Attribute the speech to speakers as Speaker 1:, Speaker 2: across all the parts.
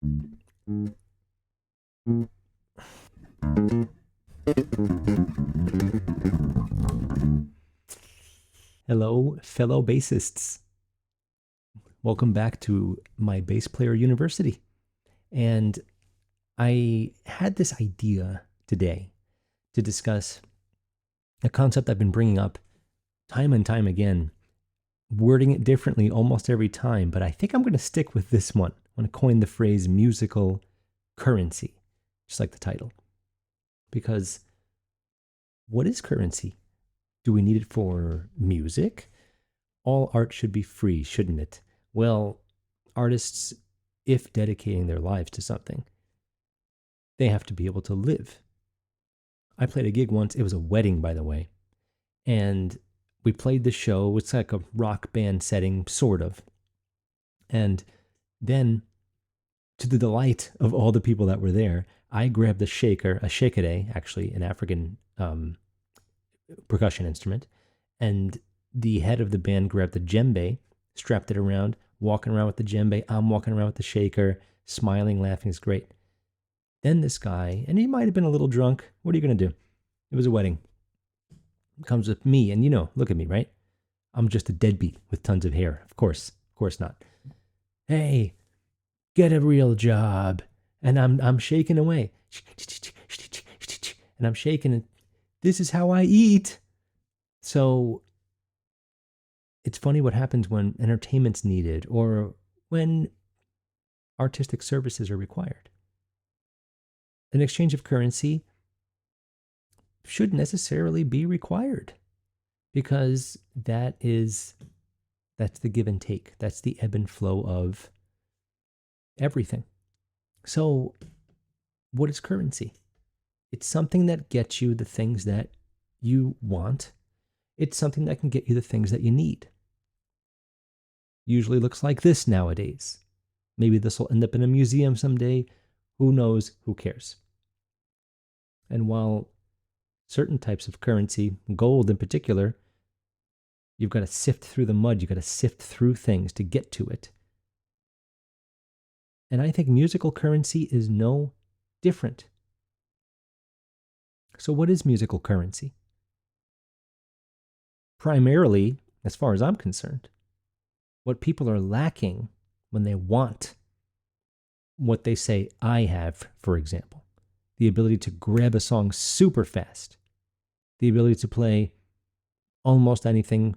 Speaker 1: Hello, fellow bassists. Welcome back to my Bass Player University. And I had this idea today to discuss a concept I've been bringing up time and time again, wording it differently almost every time, but I think I'm going to stick with this one. I'm going to coin the phrase musical currency, just like the title. Because what is currency? Do we need it for music? All art should be free, shouldn't it? Well, artists, if dedicating their lives to something, they have to be able to live. I played a gig once. It was a wedding, by the way. And we played the show. It's like a rock band setting, sort of. And then, to the delight of all the people that were there, I grabbed a shaker, a shakere, actually, an African percussion instrument, and the head of the band grabbed the djembe, strapped it around, walking around with the djembe. I'm walking around with the shaker, smiling, laughing. It's great. Then this guy, and he might have been a little drunk. What are you going to do? It was a wedding. Comes with me, and look at me, right? I'm just a deadbeat with tons of hair. Of course not. Hey, get a real job. And I'm shaking away. And I'm shaking, and this is how I eat. So it's funny what happens when entertainment's needed or when artistic services are required. An exchange of currency should necessarily be required because that's the give and take. That's the ebb and flow of everything. So what is currency? It's something that gets you the things that you want. It's something that can get you the things that you need. Usually looks like this nowadays. Maybe this will end up in a museum someday. Who knows? Who cares? And while certain types of currency, gold in particular, you've got to sift through the mud. You've got to sift through things to get to it. And I think musical currency is no different. So what is musical currency? Primarily, as far as I'm concerned, what people are lacking when they want what they say I have, for example, the ability to grab a song super fast, the ability to play almost anything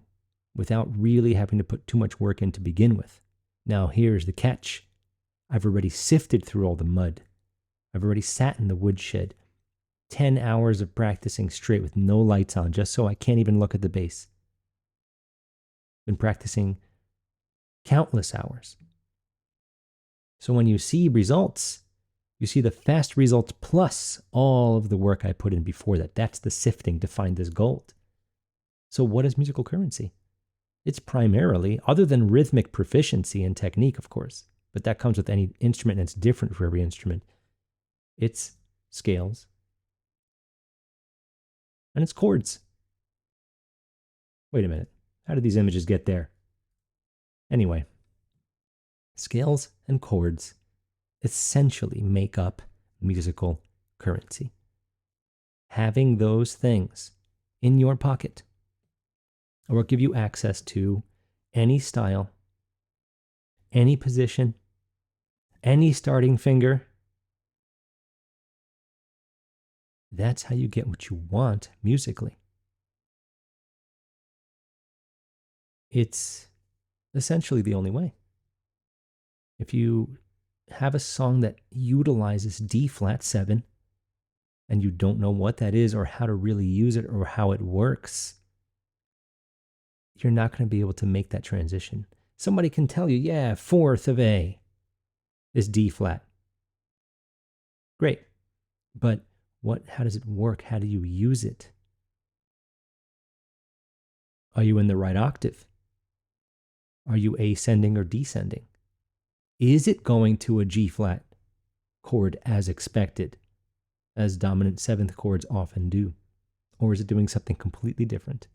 Speaker 1: without really having to put too much work in to begin with. Now, here's the catch. I've already sifted through all the mud. I've already sat in the woodshed, 10 hours of practicing straight with no lights on, just so I can't even look at the bass. Been practicing countless hours. So when you see results, you see the fast results plus all of the work I put in before that. That's the sifting to find this gold. So what is musical currency? It's primarily, other than rhythmic proficiency and technique, of course, but that comes with any instrument and it's different for every instrument. It's scales and it's chords. Wait a minute. How did these images get there? Anyway, scales and chords essentially make up musical currency. Having those things in your pocket will give you access to any style, any position, any starting finger. That's how you get what you want musically. It's essentially the only way. If you have a song that utilizes D flat 7 and you don't know what that is or how to really use it or how it works, you're not going to be able to make that transition. Somebody can tell you, yeah, fourth of A is D flat. Great. But how does it work? How do you use it? Are you in the right octave? Are you ascending or descending? Is it going to a G flat chord as expected, as dominant seventh chords often do? Or is it doing something completely different?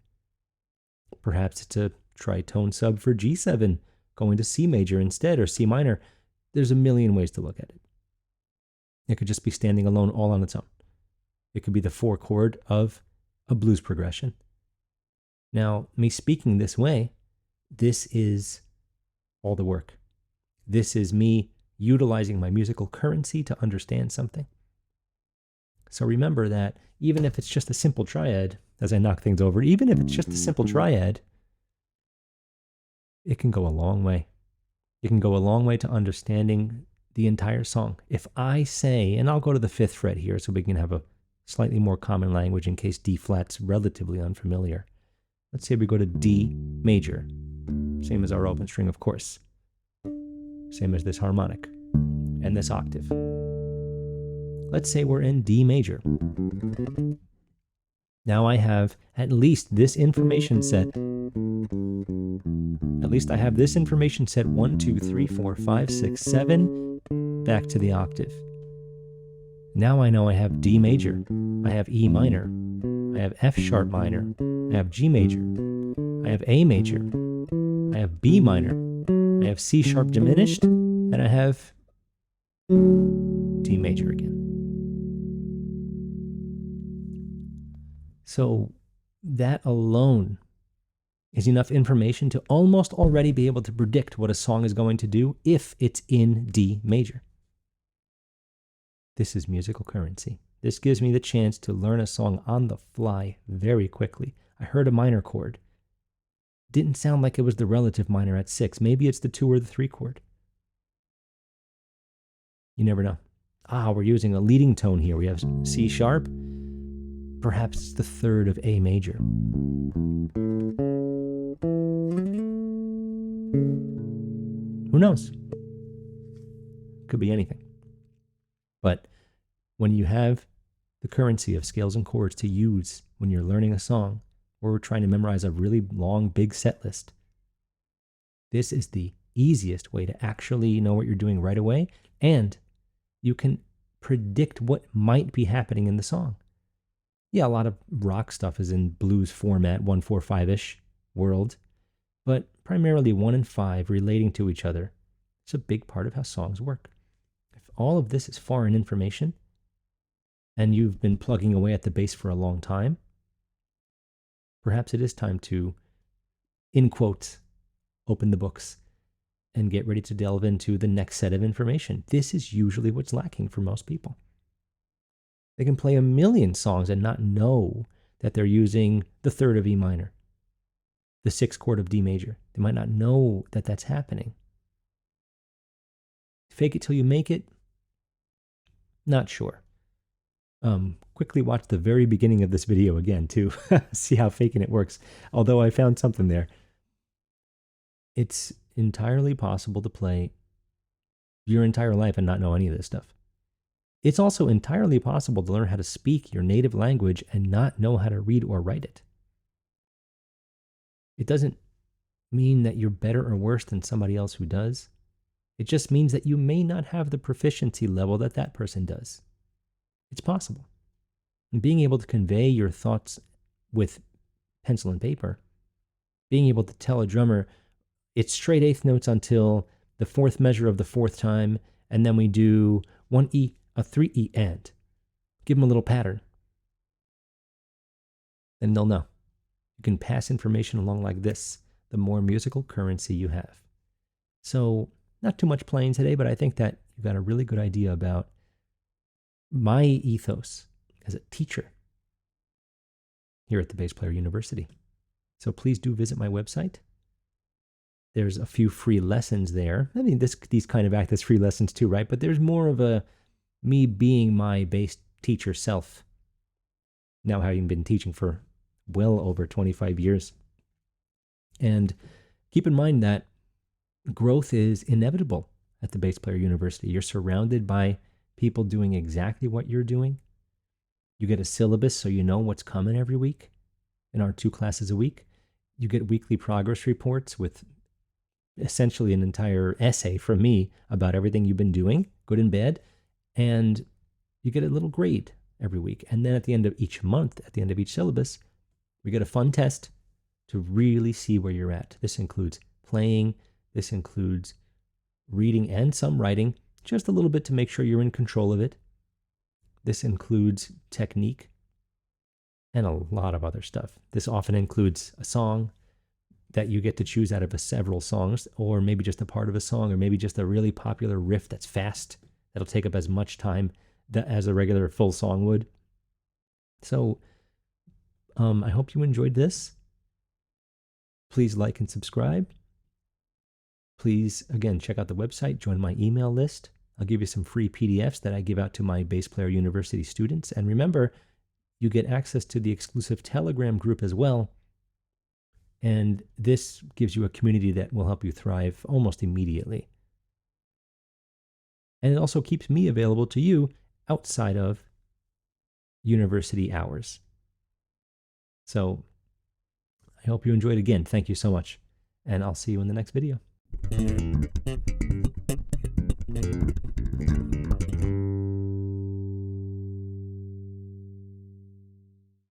Speaker 1: Perhaps it's a tritone sub for G7, going to C major instead, or C minor. There's a million ways to look at it. It could just be standing alone all on its own. It could be the 4 chord of a blues progression. Now, me speaking this way, this is all the work. This is me utilizing my musical currency to understand something. So remember that even if it's just a simple triad, as I knock things over, even if it's just a simple triad, it can go a long way. It can go a long way to understanding the entire song. If I say, and I'll go to the 5th fret here so we can have a slightly more common language in case D flat's relatively unfamiliar. Let's say we go to D major, same as our open string, of course. Same as this harmonic and this octave. Let's say we're in D major. Now I have at least this information set. At least I have this information set 1, 2, 3, 4, 5, 6, 7 back to the octave. Now I know I have D major, I have E minor, I have F sharp minor, I have G major, I have A major, I have B minor, I have C sharp diminished, and I have D major again. So that alone is enough information to almost already be able to predict what a song is going to do if it's in D major. This is musical currency. This gives me the chance to learn a song on the fly very quickly. I heard a minor chord. Didn't sound like it was the relative minor at 6. Maybe it's the 2 or the 3 chord. You never know. We're using a leading tone here. We have C sharp. Perhaps it's the 3rd of A major. Who knows? Could be anything. But when you have the currency of scales and chords to use when you're learning a song, or we're trying to memorize a really long, big set list, this is the easiest way to actually know what you're doing right away, and you can predict what might be happening in the song. Yeah, a lot of rock stuff is in blues format, 1-4-5-ish world, but primarily 1 and 5 relating to each other. It's a big part of how songs work. If all of this is foreign information, and you've been plugging away at the bass for a long time, perhaps it is time to, in quotes, open the books and get ready to delve into the next set of information. This is usually what's lacking for most people. They can play a million songs and not know that they're using the 3rd of E minor, the 6th chord of D major. They might not know that that's happening. Fake it till you make it? Not sure. Quickly watch the very beginning of this video again to see how faking it works, although I found something there. It's entirely possible to play your entire life and not know any of this stuff. It's also entirely possible to learn how to speak your native language and not know how to read or write it. It doesn't mean that you're better or worse than somebody else who does. It just means that you may not have the proficiency level that that person does. It's possible. And being able to convey your thoughts with pencil and paper, being able to tell a drummer, it's straight 8th notes until the 4th measure of the 4th time, and then we do 1 E, a 3 E, and give them a little pattern. Then they'll know. You can pass information along like this, the more musical currency you have. So, not too much playing today, but I think that you've got a really good idea about my ethos as a teacher here at the Bass Player University. So please do visit my website. There's a few free lessons there. I mean, these kind of act as free lessons too, right? But there's more of a me being my bass teacher self. Now having been teaching for well over 25 years. And keep in mind that growth is inevitable at the Bass Player University. You're surrounded by people doing exactly what you're doing. You get a syllabus so you know what's coming every week in our 2 classes a week. You get weekly progress reports with essentially an entire essay from me about everything you've been doing, good and bad. And you get a little grade every week. And then at the end of each month, at the end of each syllabus, we get a fun test to really see where you're at. This includes playing. This includes reading and some writing, just a little bit to make sure you're in control of it. This includes technique and a lot of other stuff. This often includes a song that you get to choose out of several songs, or maybe just a part of a song, or maybe just a really popular riff that's fast, that'll take up as much time as a regular full song would. So I hope you enjoyed this. Please like and subscribe. Please, again, check out the website, join my email list. I'll give you some free PDFs that I give out to my Bass Player University students. And remember, you get access to the exclusive Telegram group as well. And this gives you a community that will help you thrive almost immediately. And it also keeps me available to you outside of university hours. So I hope you enjoyed. Again, thank you so much. And I'll see you in the next video.